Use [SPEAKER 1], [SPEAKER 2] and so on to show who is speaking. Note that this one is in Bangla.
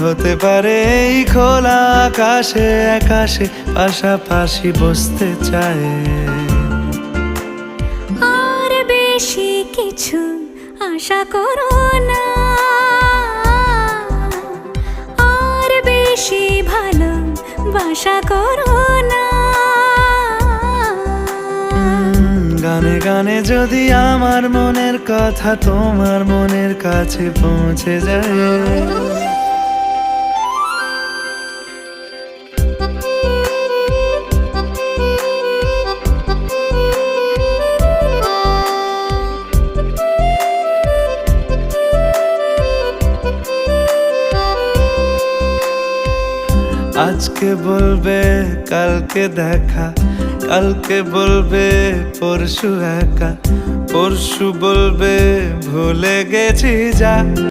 [SPEAKER 1] হতে পারে এই খোলা আকাশে আকাশে পাশাপাশি বসতে চায়।
[SPEAKER 2] আর বেশি কিছু আশা করো না, আর বেশি ভালোবাসা করো না।
[SPEAKER 1] গানে গানে যদি আমার মনের কথা তোমার মনের কাছে পৌঁছে যায়। আজকে বলবে কালকে দেখা, কালকে বলবে পরশু একা, পরশু বলবে ভুলে গেছি যা।